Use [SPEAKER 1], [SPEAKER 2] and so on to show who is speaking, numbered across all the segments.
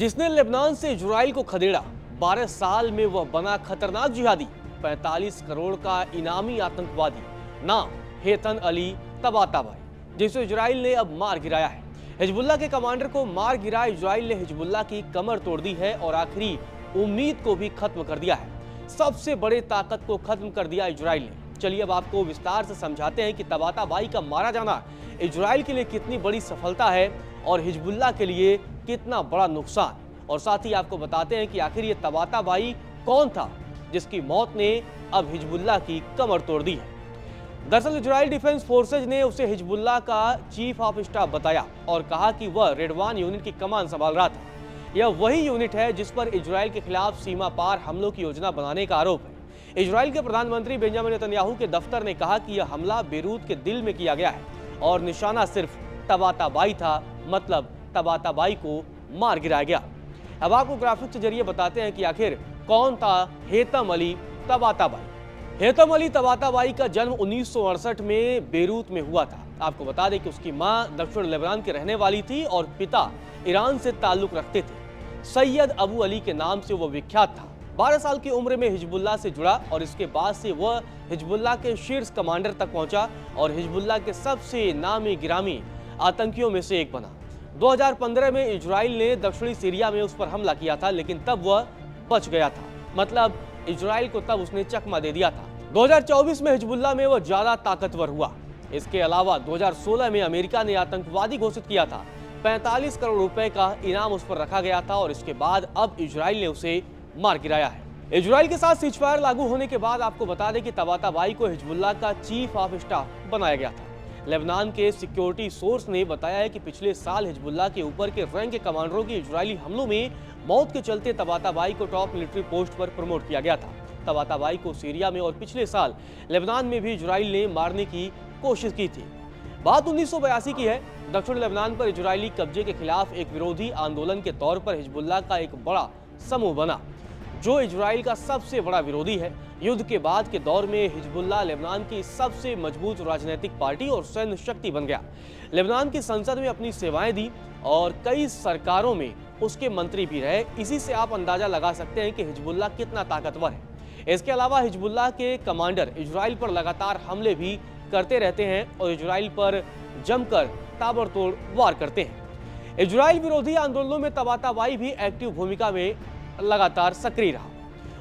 [SPEAKER 1] जिसने लेबनान से इजराइल को खदेड़ा, 12 साल में वह बना खतरनाक जिहादी, 45 करोड़ का इनामी आतंकवादी। नाम हेतन अली तबाताबाई, जिसे इजराइल ने अब मार गिराया है। हिजबुल्लाह के कमांडर को मार गिरा इजराइल ने हिजबुल्लाह की कमर तोड़ दी है और आखिरी उम्मीद को भी खत्म कर दिया है। सबसे बड़े ताकत को खत्म कर दिया इजराइल ने। चलिए अब आपको विस्तार से समझाते हैं कि तबाताबाई का मारा जाना इजराइल के लिए कितनी बड़ी सफलता है और हिजबुल्लाह के लिए कितना बड़ा नुकसान, और साथ ही आपको बताते हैं कि आखिर ये तबाताबाई कौन था जिसकी मौत ने अब हिजबुल्लाह की कमर तोड़ दी है। दरअसल इजराइल डिफेंस फोर्सेज ने उसे हिजबुल्लाह का चीफ ऑफ स्टाफ बताया और कहा कि वह रेडवान यूनिट की कमान संभाल रहा था। यह वही यूनिट है जिस पर इजराइल के खिलाफ सीमा पार हमलों की योजना बनाने का आरोप है। इजराइल के प्रधानमंत्री बेंजामिन नेतन्याहू के दफ्तर ने कहा कि यह हमला बेरूत के दिल में किया गया है और निशाना सिर्फ तबाताबाई था, मतलब तबाताबाई को मार गिराया गया। अब आपको ग्राफिक्स के जरिए बताते हैं कि आखिर कौन था हेतम अली तबाताबाई। हेतम अली तबाताबाई का जन्म 1968 में बेरूत में हुआ था। आपको बता दें कि उसकी मां दक्षिण लेबनान की रहने वाली थी और पिता ईरान से ताल्लुक रखते थे। सैयद अबू अली के नाम से वह विख्यात था। 12 साल की उम्र में हिजबुल्लाह से जुड़ा और इसके बाद से वह हिजबुल्लाह के शीर्ष कमांडर तक पहुंचा और हिजबुल्लाह के सबसे नामी गिरामी आतंकियों में से एक बना। 2015 में इजराइल ने दक्षिणी सीरिया में उस पर हमला किया था, लेकिन तब वह बच गया था, मतलब इजराइल को तब उसने चकमा दे दिया था। 2024 में हिजबुल्लाह में वह ज्यादा ताकतवर हुआ। इसके अलावा 2016 में अमेरिका ने आतंकवादी घोषित किया था। 45 करोड़ रुपए का इनाम उस पर रखा गया था और इसके बाद अब इजराइल ने उसे मार गिराया है। इजराइल के साथ सीजफायर लागू होने के बाद आपको बता दें कि तबाताबाई को हिजबुल्लाह का चीफ ऑफ स्टाफ बनाया गया था। लेबनान के सिक्योरिटी सोर्स ने बताया है कि पिछले साल हिजबुल्लाह के ऊपर के रैंक के कमांडरों के इजरायली हमलों में मौत के चलते तबाताबाई को टॉप मिलिट्री पोस्ट पर प्रमोट किया गया था। तबाताबाई को सीरिया में और पिछले साल लेबनान में भी इजराइल ने मारने की कोशिश की थी। बात 1982 की है। दक्षिण लेबनान पर इजरायली कब्जे के खिलाफ एक विरोधी आंदोलन के तौर पर हिजबुल्लाह का एक बड़ा समूह बना, जो इजराइल का सबसे बड़ा विरोधी है। युद्ध के बाद के दौर में हिजबुल्लाह लेबनान की सबसे मजबूत राजनीतिक पार्टी और सैन्य शक्ति बन गया। लेबनान की संसद में अपनी सेवाएं दी और कई सरकारों में उसके मंत्री भी रहे। इसी से आप अंदाजा लगा सकते हैं कि हिजबुल्लाह कितना ताकतवर है। इसके अलावा हिजबुल्लाह के कमांडर इजराइल पर लगातार हमले भी करते रहते हैं और इजराइल पर जमकर ताबड़तोड़ वार करते हैं। इजराइल विरोधी आंदोलनों में तबाताबाई भी एक्टिव भूमिका में लगातार सक्रिय रहा।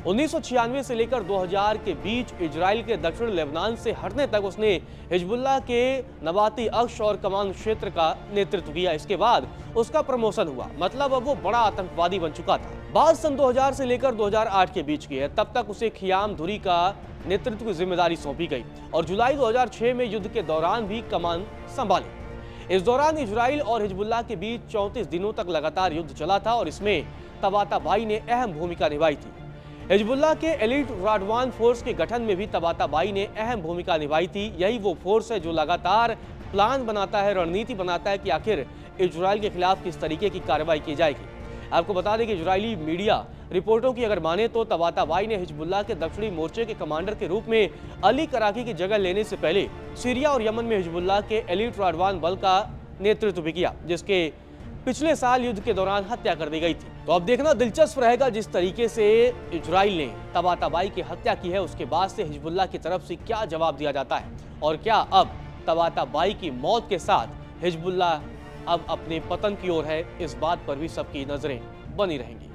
[SPEAKER 1] 1996 से लेकर 2000 के बीच इजराइल के दक्षिण लेबनान से हटने तक उसने हिजबुल्लाह के नबाती अक्ष और कमान क्षेत्र का नेतृत्व किया। इसके बाद उसका प्रमोशन हुआ, मतलब अब वो बड़ा आतंकवादी बन चुका था। बात सन 2000 से लेकर 2008 के बीच की है। तब तक उसे खियाम धुरी का नेतृत्व की जिम्मेदारी सौंपी गई और जुलाई 2006 में युद्ध के दौरान भी कमान संभाली। इस दौरान इजराइल और हिजबुल्लाह के बीच 34 दिनों तक लगातार युद्ध चला था और इसमें तबाताबाई ने अहम भूमिका निभाई थी। हिजबुल्लाह के एलीट राडवान फोर्स के गठन में भी तबाताबाई ने अहम भूमिका निभाई थी। यही वो फोर्स है जो लगातार प्लान बनाता है, रणनीति बनाता है कि आखिर इजराइल के खिलाफ किस तरीके की कार्रवाई की जाएगी। आपको बता दें कि इजरायली मीडिया रिपोर्टों की अगर माने तो तबाताबाई ने हिजबुल्लाह के दक्षिणी मोर्चे के कमांडर के रूप में अली कराकी की जगह लेने से पहले सीरिया और यमन में हिजबुल्लाह के एलीट राडवान बल का नेतृत्व भी किया, जिसके पिछले साल युद्ध के दौरान हत्या कर दी गई थी। तो अब देखना दिलचस्प रहेगा जिस तरीके से इजराइल ने तबाताबाई की हत्या की है, उसके बाद से हिजबुल्लाह की तरफ से क्या जवाब दिया जाता है और क्या अब तबाताबाई की मौत के साथ हिजबुल्लाह अब अपने पतन की ओर है। इस बात पर भी सबकी नजरें बनी रहेंगी।